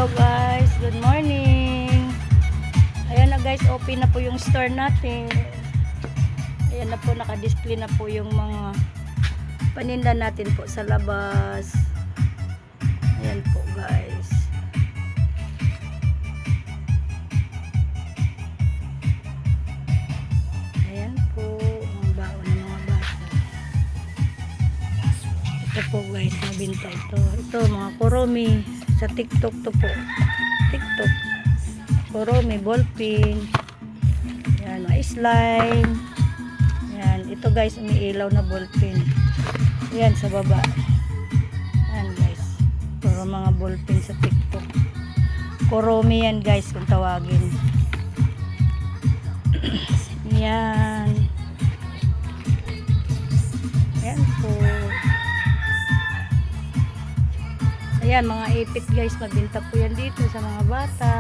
Hello guys, good morning. Ayan na guys, open na po yung store natin. Ayan na po, naka-display na po yung mga paninda natin po sa labas. Ayan po guys. Ayan po ang baon ng mga bata. Ito po guys, mabinta ito. Ito mga kuromi sa TikTok to po. TikTok. Kuromi, ballpen. Ayan, mga slime. Ayan, ito guys, umiilaw na ballpen. Ayan, sa baba. Ayan guys. Puro mga ballpen sa TikTok. Kuromi yan guys, kung tawagin. Ayan. Ayan po. Ayan, mga ipit guys, mabinta po yan dito sa mga bata.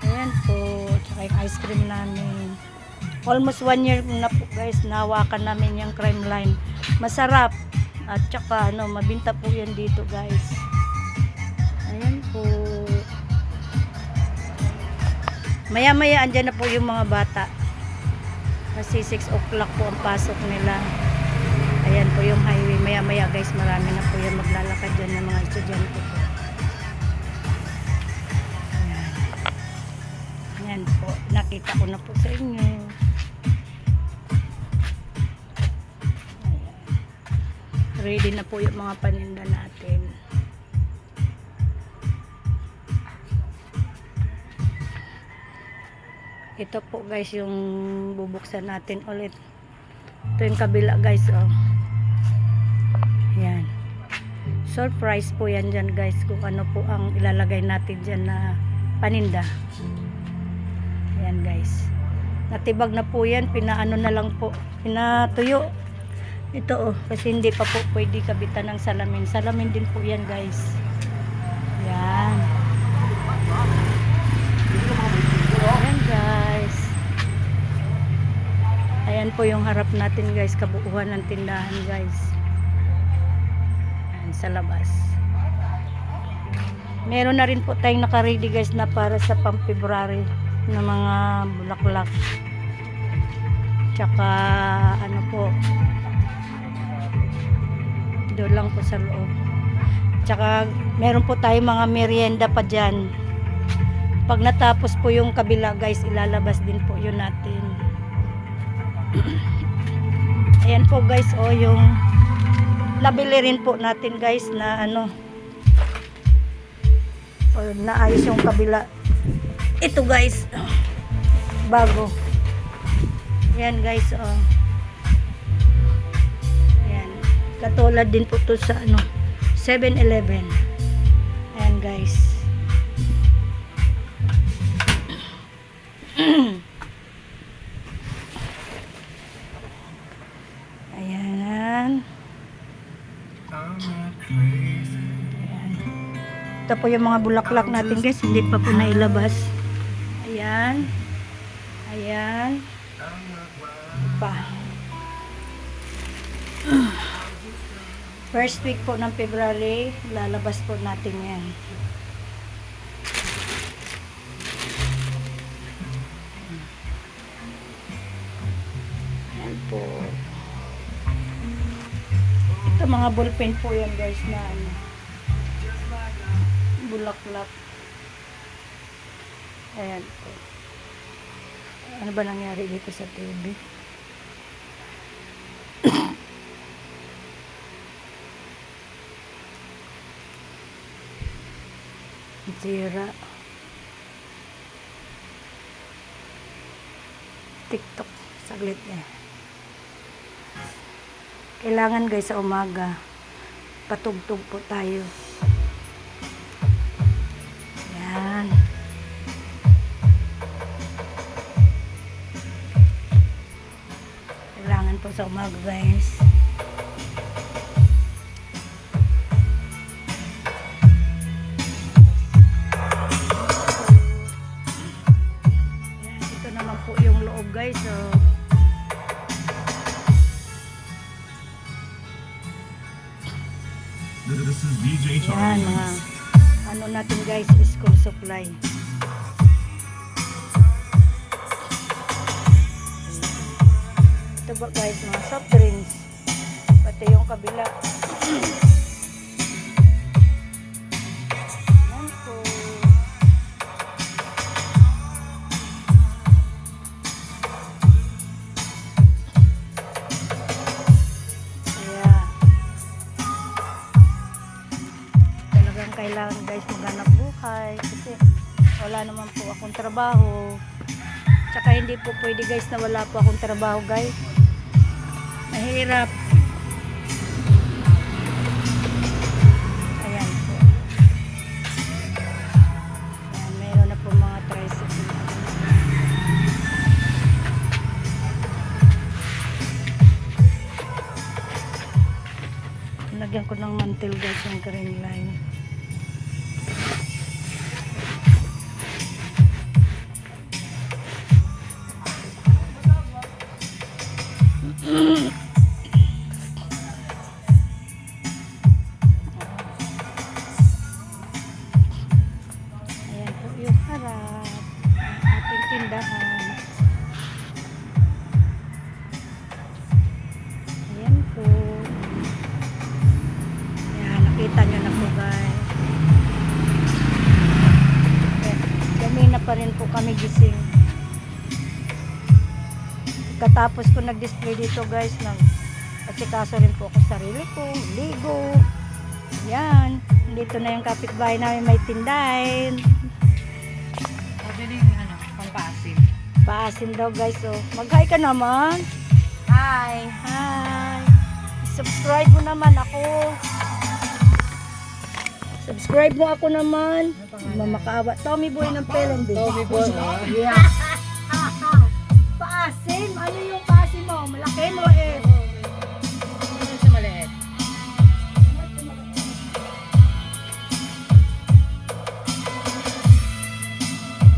Ayan po, tsaka yung ice cream namin. Almost 1 year na po guys, nahawakan namin yung crime line. Masarap. At tsaka, mabinta po yan dito guys. Ayan po. Maya-maya, andyan na po yung mga bata. Kasi 6 o'clock po ang pasok nila. Ayan po yung highway. Maya-maya guys, marami na po yan maglalakad dyan ng mga estudyante po. Ayan. Ayan po. Nakita ko na po sa inyo. Ayan. Ready na po yung mga paninda natin. Ito po guys yung bubuksan natin ulit. Ito yung kabila guys, oh. Yan. Surprise po yan dyan guys, kung ano po ang ilalagay natin dyan na paninda. Yan guys. Natibag na po yan, pinaano na lang po, pinatuyo. Ito oh, kasi hindi pa po pwede kabitan ng salamin. Salamin din po yan guys. Yan. Yan guys. Ayan po yung harap natin guys, kabuuan ng tindahan guys. Ayan, sa labas. Meron na rin po tayong naka-ready guys na para sa pang-February na mga bulaklak. Tsaka ano po, doon lang po sa loob. Tsaka meron po tayong mga merienda pa dyan. Pag natapos po yung kabila guys, ilalabas din po yun natin. Ayan po guys, oh, yung nabili rin po natin guys na naayos yung kabila. Ito guys, bago. Ayan guys, oh. Ayan. Katulad din po to sa 7-Eleven. Ayan guys. Ayan. Ayan. Ito po yung mga bulaklak natin guys, hindi pa po nailabas. Ayan. Ayan. Pa. First week po ng February, lalabas po natin yan. Ayan po. Ito mga ballpen po yan guys na bulaklak. Ayan po. Ano ba nangyari dito sa TV? Zira. TikTok. Saglit eh. Kailangan guys sa umaga patugtog po tayo. Yan. Kailangan po sa umaga guys. Yan, ito naman po yung loob guys. So The This is DJ Yan, Charlie. mga ano natin guys, school supply. Ito ba guys, mga soft drinks. Pati yung kabila. Yan po. Kaya, talagang kailangan guys maghanap buhay. Kasi wala naman po akong trabaho. Tsaka hindi po pwede guys na wala po akong trabaho guys. Mahirap. Ayan po. Ayan, meron na po mga tricycle. Lagyan ko ng mantel guys yung green line. Ayan po yung harap ng ating tindahan. Ayan po. Ayan, nakita nyo na po guys. Ayan, gamina pa rin po kami gising. Katapos ko nag-display dito guys, asikaso rin po ako sarili ko, ligo. Yan, dito na yung kapitbahay namin may tindahin. Sabi na yung pampasin. Paasin daw guys, so mag-hi ka naman. Hi! Hi! Subscribe mo naman ako. Subscribe mo ako naman. Mamakaawa. Tommy Boy ng Peleng. Tommy Boy, ha? Yeah. Paasim? Ano yung paasim mo? Malaki mo eh. Ano sa maliit?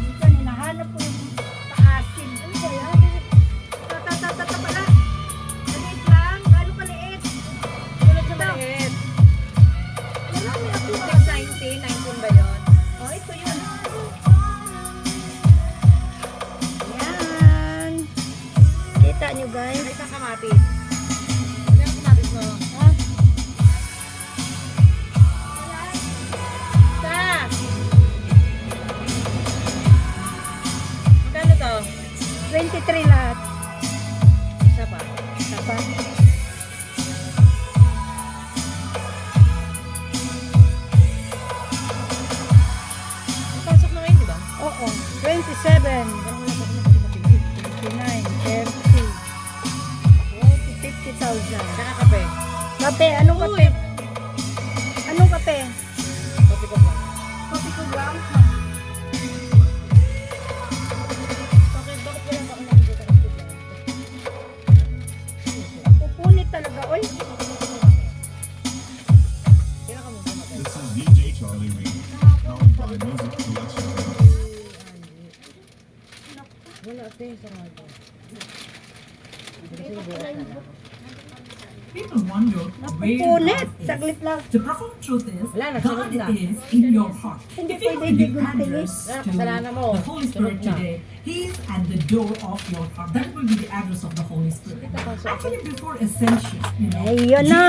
Minsan hinahanap ko yung paasim. Ano ba yan? Tatatata pala. Maliit lang. Gano'ng kaliit? Tulad sa maliit. Marami ako. 690, 19 ba yun? Oh, ito yun. Yan. Kita nyo guys. May isang kamatis. Ano yung kamatis mo? Ha? Sak! Magkano to? 23 lahat. Isa pa. Isa pa. Pasok na ngayon, di ba? Oo. 27. 29. 30. 50,000. Saka kape. Kape. Anong kape? Anong kape? Kopi ko lang. Kopi ko lang. Bakit wala pa ako nakikita ng tubig? Pupunit talaga. Oy. Kailan ka mong kumagal? This is DJ Charlie Ray. Powered by Music Collection. Wala, ate. Sa mga ito. People wonder where Napupunit. God is. Saglit lang. The profound truth is, Wala, nagsunod God na. is in your heart. Hindi If you pwede give hindi address Wala, to kasalanan mo. the Holy Spirit Sunod na. today, He is at the door of your heart. That will be the address of the Holy Spirit. Actually, before ascension, Ayun Jesus na.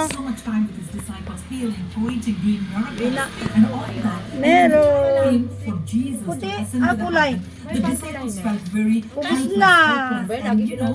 spent so much time with His disciples, healing, preaching, doing miracles, and all that. Meron. And for Jesus Puti. to ascend to the Kulay. heaven, the disciples felt very Ubus helpless, na. helpless, and you know,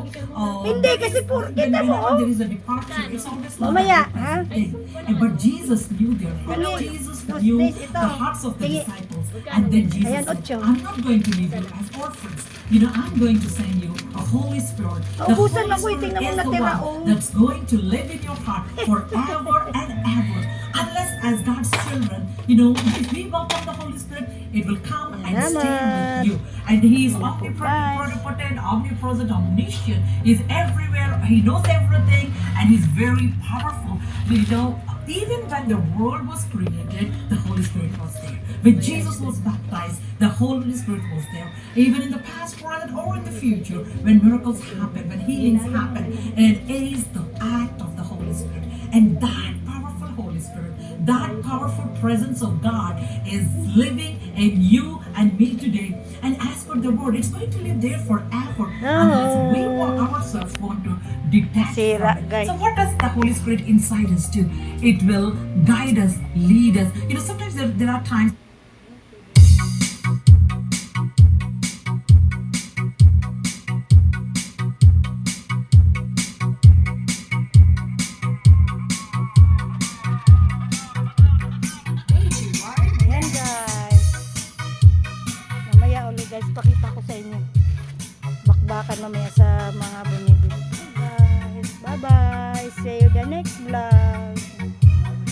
Hindi, kasi kita mo, oh. there is a departure. It's always not Mamaya, a ha? thing. But Jesus knew their heart. Ano? Jesus Dos, knew tres, ito. the hearts of the Sige. disciples. And then Jesus Ayan, said, ocho. I'm not going to leave you as orphans. You know, I'm going to send you a Holy Spirit. The Naubusan Holy ako, eh. Spirit Tingnan mo is the natira, one oh. that's going to live in your heart forever and ever. Unless as God's children, you know, if we welcome the Holy Spirit, it will come and stay Salamat. with you. And He is Bye. omnipotent, omnipresent, omniscient. He's everywhere. He knows everything, and He's very powerful. You know, even when the world was created, the Holy Spirit was there. When Jesus was baptized, the Holy Spirit was there. Even in the past, present, or in the future, when miracles happen, when healings happen, it is the act of the Holy Spirit. And that powerful Holy Spirit that powerful presence of God is living in you and me today. And as per the word, it's going to live there forever unless we ourselves want to detach Sira, from it. guys. So what does the Holy Spirit inside us do? It will guide us, lead us. You know, sometimes there are times Ayan guys. Mamaya ulit guys, pakita ko